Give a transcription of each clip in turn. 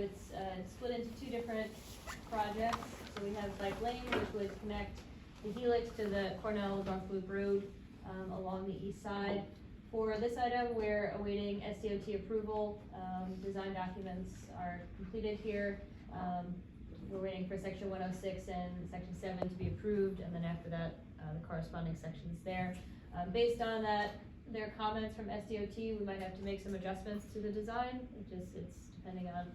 it's split into two different projects. So we have bike lane, which would connect the helix to the Cornell North Loop Road along the east side. For this item, we're awaiting SDOT approval. Design documents are completed here. We're waiting for section 106 and section 7 to be approved, and then after that, the corresponding sections there. Based on that, their comments from SDOT, we might have to make some adjustments to the design. It's depending on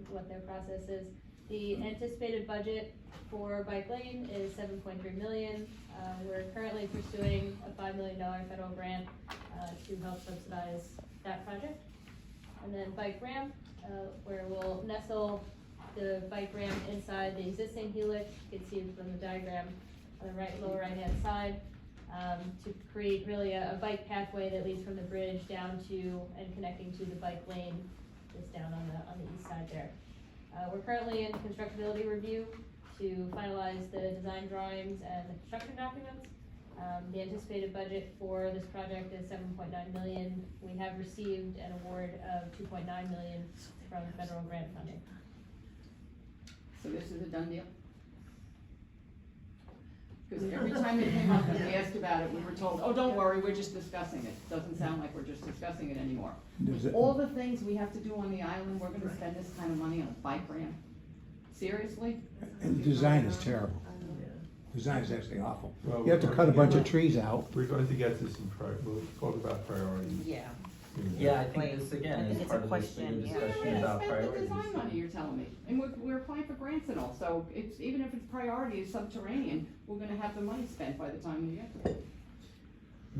what their process is. The anticipated budget for bike lane is $7.3 million. We're currently pursuing a $5 million federal grant to help subsidize that project. And then bike ramp, where we'll nestle the bike ramp inside the existing helix. You can see from the diagram on the lower right hand side, to create really a bike pathway that leads from the bridge down to and connecting to the bike lane just down on the east side there. We're currently in constructability review to finalize the design drawings and the construction documents. The anticipated budget for this project is $7.9 million. We have received an award of $2.9 million from federal grant funding. So this is a done deal? Because every time it came up and we asked about it, we were told, oh, don't worry, we're just discussing it. Doesn't sound like we're just discussing it anymore. With all the things we have to do on the island, we're gonna spend this kind of money on a bike ramp? Seriously? And the design is terrible. Design is actually awful. Well, You have to cut a bunch of trees out. We're going to get this in we'll talk about priorities. Yeah. Yeah, I think this again I think is it's part a of this bigger question, yeah. discussion Yeah, about spend the priorities. design money, you're telling me, and we're applying for grants and all, so it's, even if it's priority is subterranean, we're gonna have the money spent by the time we get there.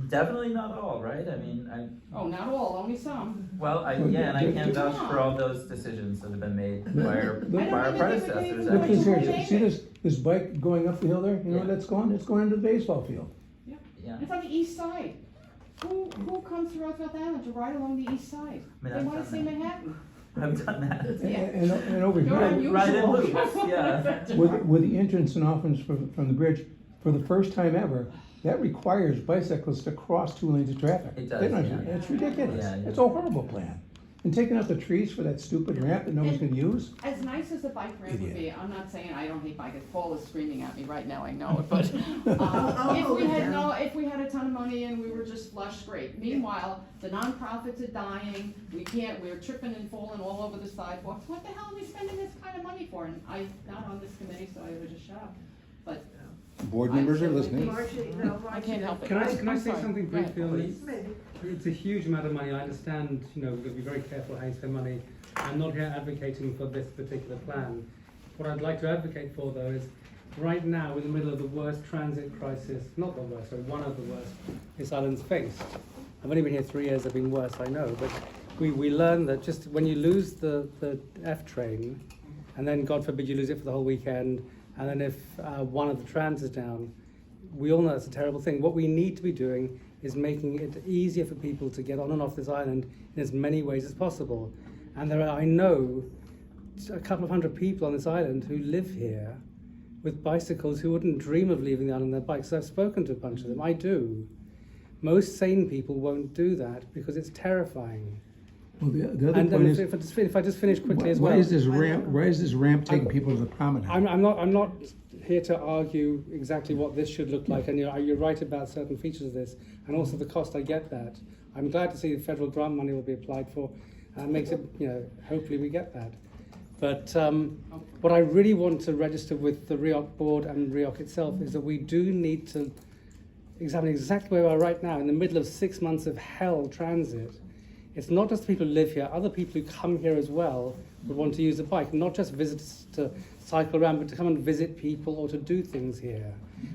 Definitely not all, right? I mean, Oh, not all, only some. well, yeah, and I can't vouch for all those decisions that have been made by our, Look- by our I don't think they predecessors. would Look Wait, this wait, here, wait. see this bike going up the hill there? You know where Yeah. that's going? It's going into the baseball field. Yeah, It's on the east side. Who comes to Roosevelt Island to ride along the east side? I mean, They I've wanna done see that. Manhattan. I've done that. Yeah. And over You're here, unusual. Ride in loops, yeah. with the entrance and offense from the bridge, for the first time ever, that requires bicyclists to cross 2 lanes of traffic. It does, They don't yeah. do that. It's ridiculous. Yeah, yeah. It's a horrible plan. And taking out the trees for that stupid ramp that nobody's gonna use, As nice as the bike ramp would be, Idiot. I'm not saying I don't hate bikes, Paul is screaming at me right now, I know it, but, Oh, if we had a ton of money and we were just flush, great. Meanwhile, the nonprofits are dying, we're tripping and falling all over the sidewalks, what the hell are we spending this kind of money for? And I'm not on this committee, so I would just shut up, but. board members are listening. Margie, no, I can't help it. Can I I'm say sorry. something Go ahead. briefly on this? maybe. It's a huge amount of money. I understand, we've got to be very careful how you spend money. I'm not here advocating for this particular plan. What I'd like to advocate for, though, is right now, we're in the middle of the worst transit crisis, not the worst, sorry, one of the worst this island's faced. I've only been here 3 years, they've been worse, I know, but we learned that just when you lose the F train, and then God forbid you lose it for the whole weekend, and then if one of the trams is down, we all know that's a terrible thing. What we need to be doing is making it easier for people to get on and off this island in as many ways as possible. And there are, I know, a couple of hundred people on this island who live here with bicycles who wouldn't dream of leaving the island on their bikes. I've spoken to a bunch of them, I do. Most sane people won't do that because it's terrifying. Well, the other And point is, if I just finish quickly as well. why is this ramp taking people to the promenade? I'm not here to argue exactly what this should look like, and you're right about certain features of this, and also the cost. I get that. I'm glad to see the federal grant money will be applied for. Makes it, hopefully we get that. But what I really want to register with the REOC board and REOC itself is that we do need to examine exactly where we are right now in the middle of 6 months of hell transit. It's not just the people who live here, other people who come here as well would want to use the bike, not just visitors to cycle around, but to come and visit people or to do things here.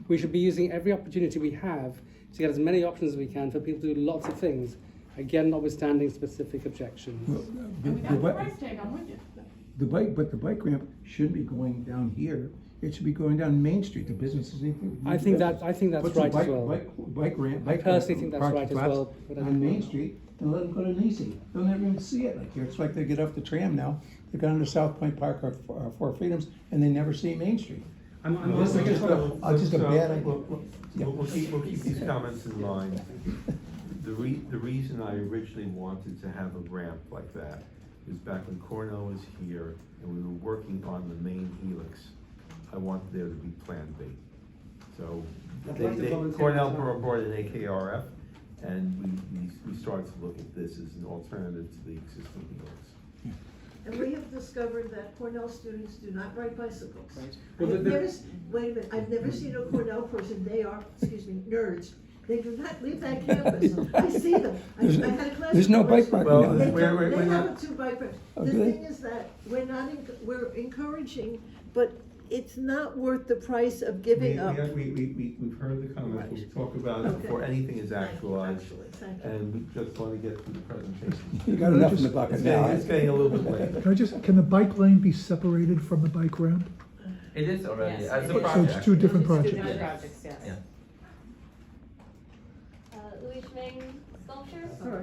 We should be using every opportunity we have to get as many options as we can for people to do lots of things, again, notwithstanding specific objections. And without the price tag, I'm with you. The bike ramp shouldn't be going down here. It should be going down Main Street. The businesses need to. I think that's Put some right as well. Bike ramp. I personally think that's parking right as spots well, but I on don't know. Main Street, and let them go to Nisi. They'll never even see it like here. It's like they get off the tram now. They go under South Point Park or Four Freedoms, and they never see Main Street. This is just a bad idea. We'll keep these comments in mind. The reason I originally wanted to have a ramp like that is back when Cornell was here and we were working on the main helix, I wanted there to be Plan B. So I'd like to volunteer Cornell as well. brought an AKRF, and we started to look at this as an alternative to the existing helix. And we have discovered that Cornell students do not ride bicycles. Well, I've never, wait a minute, I've never seen a Cornell person, they are, excuse me, nerds. They do not leave that campus. I see them. I There's- had a class. there's no of bike bicycle- parking Well, down They there. we're don't, they not- have two bike racks. Oh, The good. thing is that we're not, we're encouraging, but it's not worth the price of giving up. We've heard the comments, we'll talk about it Okay. before anything is Thank you, actualized, actually, thank you. and we just want to get through the presentation. You got enough in the bucket It's now. getting a little bit late. Can the bike lane be separated from the bike ramp? It is already, Yes, as it a is. project. So it's two different It's two projects. different projects, yes. Yeah. Louis Schming sculpture? All right.